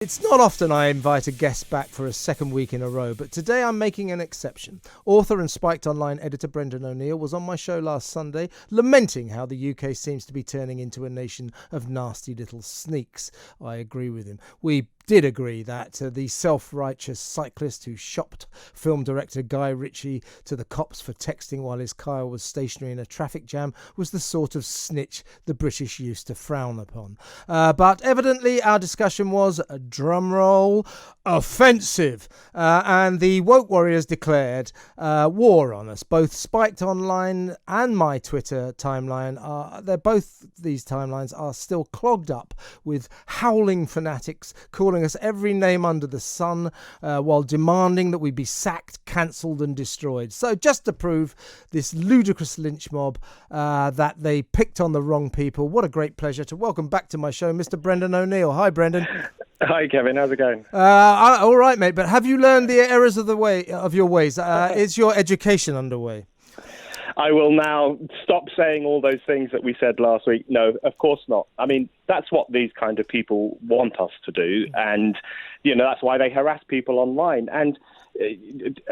It's not often I invite a guest back for a second week in a row, but today I'm making an exception. Author and Spiked Online editor Brendan O'Neill was on my show last Sunday, lamenting how the UK seems to be turning into a nation of nasty little sneaks. I agree with him. We did agree that the self-righteous cyclist who shopped film director Guy Ritchie to the cops for texting while his car was stationary in a traffic jam was the sort of snitch the British used to frown upon. But evidently our discussion was, drumroll, offensive. And the woke warriors declared war on us. Both Spiked Online and my Twitter timeline these timelines are still clogged up with howling fanatics calling us every name under the sun while demanding that we be sacked, cancelled and destroyed. So just to prove this ludicrous lynch mob that they picked on the wrong people, what a great pleasure to welcome back to my show Mr. Brendan O'Neill. Hi, Brendan. Hi, Kevin. How's it going? All right, mate. But have you learned the errors of your ways? Is your education underway? I will now stop saying all those things that we said last week. No, of course not. I mean, that's what these kind of people want us to do. And, that's why they harass people online. And,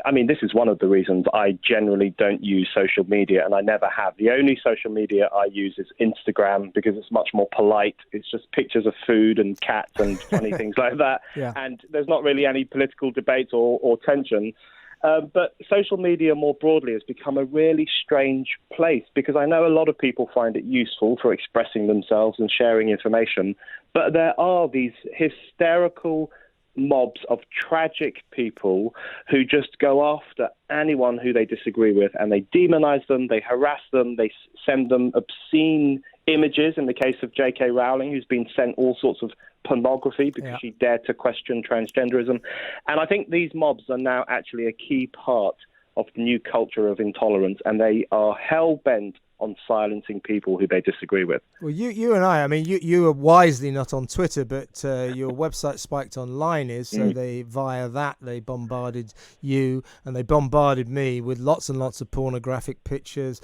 I mean, this is one of the reasons I generally don't use social media, and I never have. The only social media I use is Instagram because it's much more polite. It's just pictures of food and cats and funny things like that. Yeah. And there's not really any political debate or tension. But social media more broadly has become a really strange place because I know a lot of people find it useful for expressing themselves and sharing information, but there are these hysterical mobs of tragic people who just go after anyone who they disagree with, and they demonize them, they harass them, they send them obscene images. In the case of J.K. Rowling, who's been sent all sorts of pornography because she dared to question transgenderism. And I think these mobs are now actually a key part of the new culture of intolerance, and they are hell-bent on silencing people who they disagree with. Well, you and I mean, you are wisely not on Twitter, but your website Spiked Online is, so via that they bombarded you and they bombarded me with lots and lots of pornographic pictures,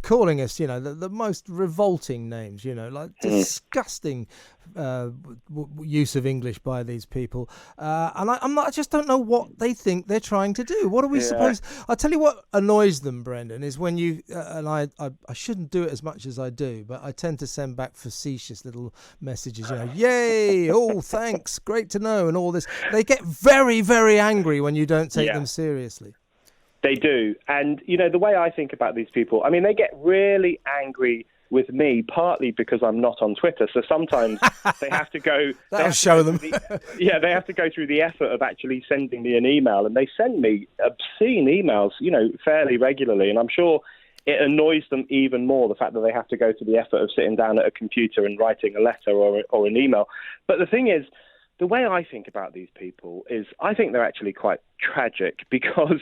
calling us, the most revolting names, like disgusting use of English by these people. And I just don't know what they think they're trying to do. What are we supposed... I'll tell you what annoys them, Brendan, is when you... and I shouldn't do it as much as I do, but I tend to send back facetious little messages, yay, oh, thanks, great to know, and all this. They get very, very angry when you don't take them seriously. They do. And, the way I think about these people, I mean, they get really angry with me, partly because I'm not on Twitter. So sometimes they have to go... That'll show them. They have to go through the effort of actually sending me an email. And they send me obscene emails, fairly regularly. And I'm sure it annoys them even more, the fact that they have to go to the effort of sitting down at a computer and writing a letter or an email. But the thing is, the way I think about these people is I think they're actually quite tragic because,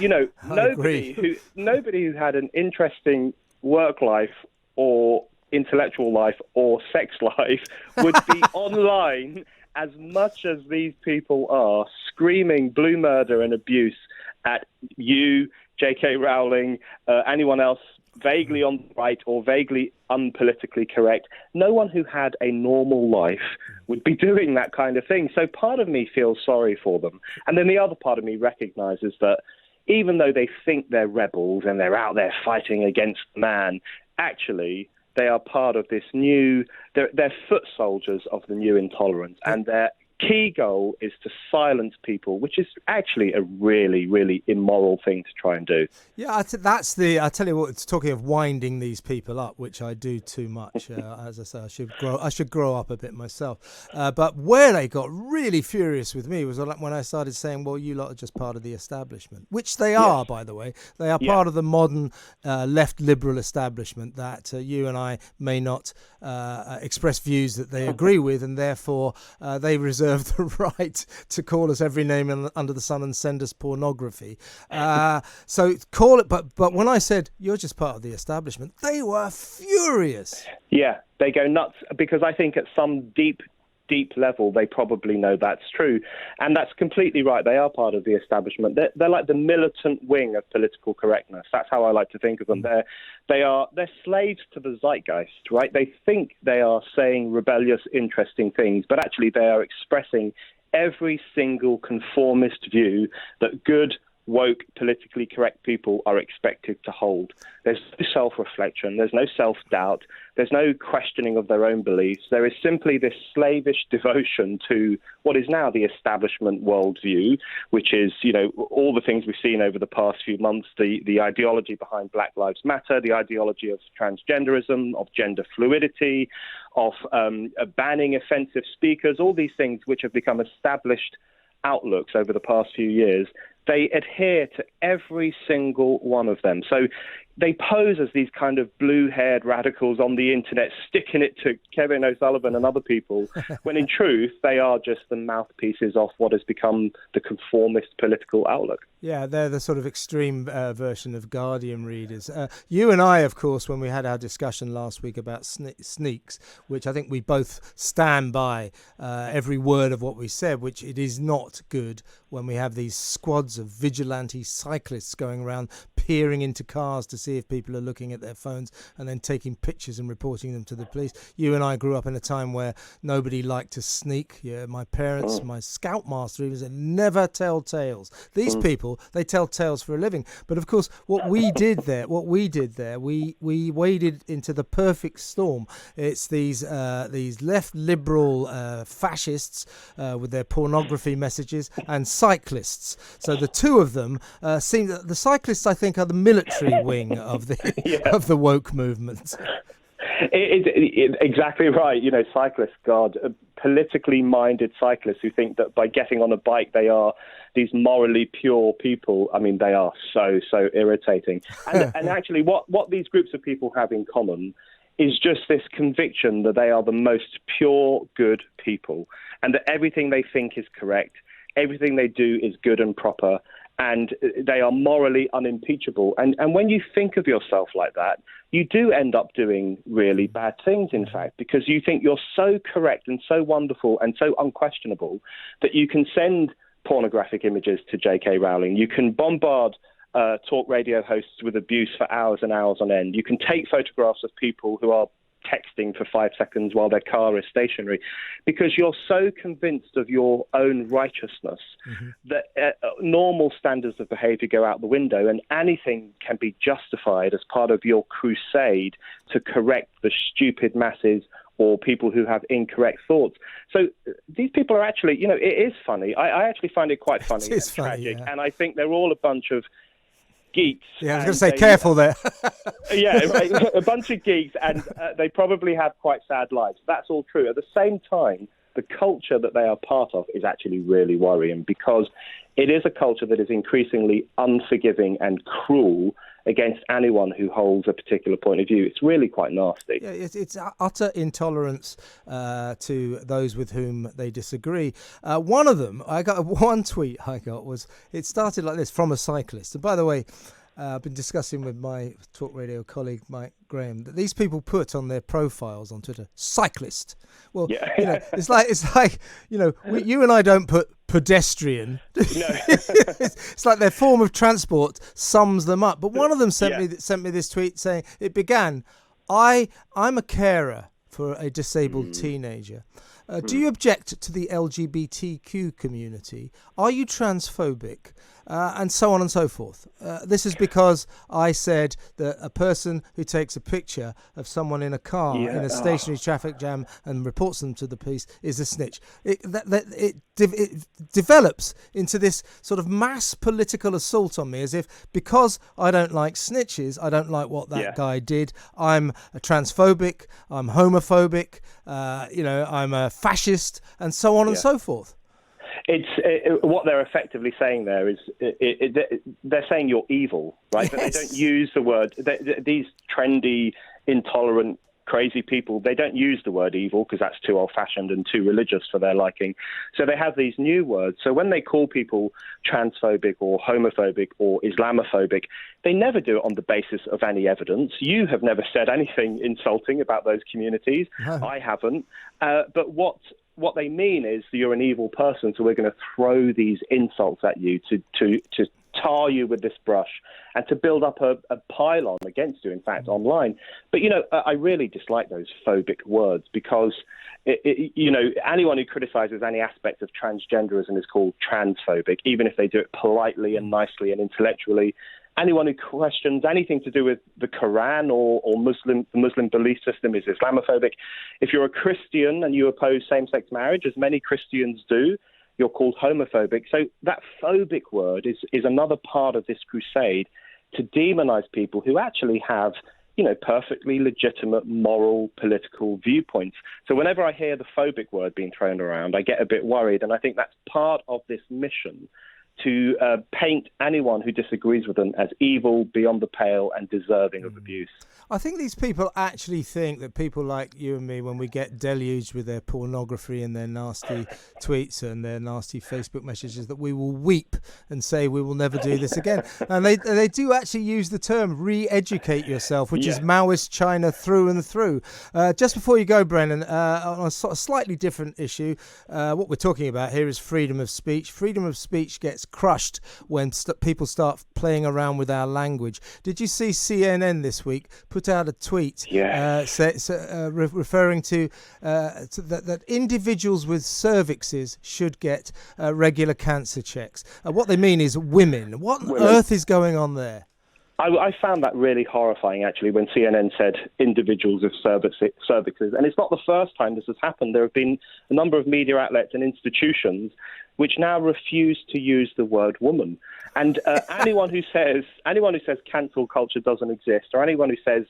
nobody who had an interesting work life or intellectual life or sex life would be online as much as these people are, screaming blue murder and abuse at you, J.K. Rowling, anyone else vaguely on the right or vaguely unpolitically correct. No one who had a normal life would be doing that kind of thing. So part of me feels sorry for them. And then the other part of me recognizes that even though they think they're rebels and they're out there fighting against man, actually they are part of this they're foot soldiers of the new intolerance, and their key goal is to silence people, which is actually a really, really immoral thing to try and do. Yeah, I tell you what, it's talking of winding these people up, which I do too much. As I say, I should grow up a bit myself. But where they got really furious with me was when I started saying, well, you lot are just part of the establishment, which they are, by the way. They are part of the modern left liberal establishment that you and I may not express views that they agree with, and therefore they reserve the right to call us every name under the sun and send us pornography. So call it, but when I said you're just part of the establishment, they were furious. Yeah, they go nuts because I think at some deep deep level, they probably know that's true. And that's completely right. They are part of the establishment. They're like the militant wing of political correctness. That's how I like to think of them. They're slaves to the zeitgeist, right? They think they are saying rebellious, interesting things, but actually they are expressing every single conformist view that good, woke, politically correct people are expected to hold. There's no self-reflection, there's no self-doubt, there's no questioning of their own beliefs. There is simply this slavish devotion to what is now the establishment worldview, which is, all the things we've seen over the past few months, the ideology behind Black Lives Matter, the ideology of transgenderism, of gender fluidity, of banning offensive speakers, all these things which have become established outlooks over the past few years. They adhere to every single one of them. So they pose as these kind of blue-haired radicals on the internet, sticking it to Kevin O'Sullivan and other people, when in truth, they are just the mouthpieces of what has become the conformist political outlook. Yeah, they're the sort of extreme version of Guardian readers. You and I, of course, when we had our discussion last week about sneaks, which I think we both stand by every word of what we said, which it is not good when we have these squads of vigilante cyclists going around peering into cars to see if people are looking at their phones and then taking pictures and reporting them to the police. You and I grew up in a time where nobody liked to sneak. Yeah, my parents, my scoutmaster even said, never tell tales. These people, they tell tales for a living. But of course, what we did there, we waded into the perfect storm. It's these left liberal fascists with their pornography messages and cyclists. So the two of them seem that the cyclists, I think, are the military wing of the of the woke movement. Exactly right. Cyclists, God, politically minded cyclists who think that by getting on a bike they are these morally pure people. I mean, they are so irritating. And actually, what these groups of people have in common is just this conviction that they are the most pure, good people, and that everything they think is correct, everything they do is good and proper, and they are morally unimpeachable. And when you think of yourself like that, you do end up doing really bad things, in fact, because you think you're so correct and so wonderful and so unquestionable that you can send pornographic images to J.K. Rowling. You can bombard talk radio hosts with abuse for hours and hours on end. You can take photographs of people who are texting for 5 seconds while their car is stationary, because you're so convinced of your own righteousness that normal standards of behavior go out the window, and anything can be justified as part of your crusade to correct the stupid masses or people who have incorrect thoughts. So these people are actually, it is funny. I actually find it quite funny and tragic, and I think they're all a bunch of geeks. Yeah, I was going to say, careful there. Yeah, right, a bunch of geeks, and they probably have quite sad lives. That's all true. At the same time, the culture that they are part of is actually really worrying, because it is a culture that is increasingly unforgiving and cruel against anyone who holds a particular point of view. It's really quite nasty. Yeah, it's utter intolerance to those with whom they disagree. One of them, one tweet I got was, it started like this, from a cyclist. And by the way, I've been discussing with my talk radio colleague Mike Graham that these people put on their profiles on Twitter, cyclist. Well, it's like you and I don't put pedestrian. No. It's like their form of transport sums them up. But one of them sent me this tweet saying, it began, I'm a carer for a disabled teenager. Do you object to the LGBTQ community? Are you transphobic? And so on and so forth. This is because I said that a person who takes a picture of someone in a car in a stationary traffic jam and reports them to the police is a snitch. It develops into this sort of mass political assault on me, as if because I don't like snitches, I don't like what that guy did. I'm a transphobic, I'm homophobic, I'm a fascist, and so on and so forth. What they're effectively saying there is they're saying you're evil, right? But they don't use the word. These trendy, intolerant, crazy people, they don't use the word evil because that's too old-fashioned and too religious for their liking. So they have these new words. So when they call people transphobic or homophobic or Islamophobic, they never do it on the basis of any evidence. You have never said anything insulting about those communities. No. I haven't. But what what they mean is you're an evil person, so we're going to throw these insults at you to tar you with this brush and to build up a pylon against you, in fact, online. But, I really dislike those phobic words because, anyone who criticizes any aspect of transgenderism is called transphobic, even if they do it politely and nicely and intellectually. Anyone who questions anything to do with the Quran or the Muslim belief system is Islamophobic. If you're a Christian and you oppose same-sex marriage, as many Christians do, you're called homophobic. So that phobic word is another part of this crusade to demonize people who actually have, perfectly legitimate moral, political viewpoints. So whenever I hear the phobic word being thrown around, I get a bit worried. And I think that's part of this mission to paint anyone who disagrees with them as evil, beyond the pale, and deserving of abuse. I think these people actually think that people like you and me, when we get deluged with their pornography and their nasty tweets and their nasty Facebook messages, that we will weep and say we will never do this again. And they do actually use the term re-educate yourself, which is Maoist China through and through. Just before you go, Brendan, on a sort of slightly different issue, what we're talking about here is freedom of speech. Freedom of speech gets crushed when people start playing around with our language. Did you see CNN this week put out a tweet referring to that individuals with cervixes should get regular cancer checks? What they mean is women. What on earth is going on there? I found that really horrifying, actually, when CNN said individuals with cervixes. And it's not the first time this has happened. There have been a number of media outlets and institutions which now refuse to use the word woman. And anyone who says cancel culture doesn't exist, or anyone who says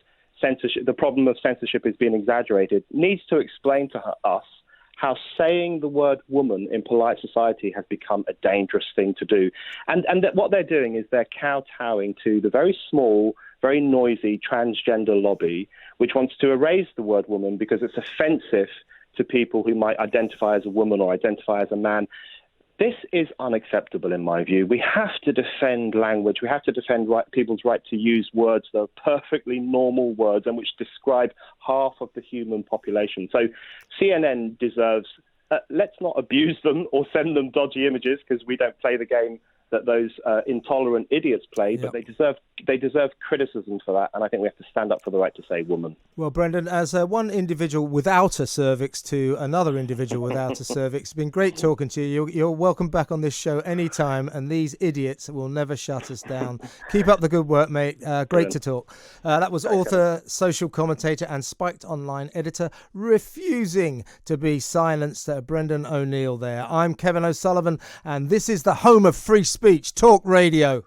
the problem of censorship is being exaggerated, needs to explain to us how saying the word woman in polite society has become a dangerous thing to do. And that what they're doing is they're kowtowing to the very small, very noisy transgender lobby, which wants to erase the word woman because it's offensive to people who might identify as a woman or identify as a man. This is unacceptable in my view. We have to defend language. We have to defend people's right to use words that are perfectly normal words and which describe half of the human population. So CNN deserves, let's not abuse them or send them dodgy images, because we don't play the game that those intolerant idiots play, but they deserve criticism for that, and I think we have to stand up for the right to say woman. Well, Brendan, as one individual without a cervix to another individual without a cervix, it's been great talking to you. You're welcome back on this show anytime, and these idiots will never shut us down. Keep up the good work, mate. Great to talk. That was author, social commentator, and Spiked Online editor refusing to be silenced, Brendan O'Neill there. I'm Kevin O'Sullivan, and this is the home of free speech, talk radio.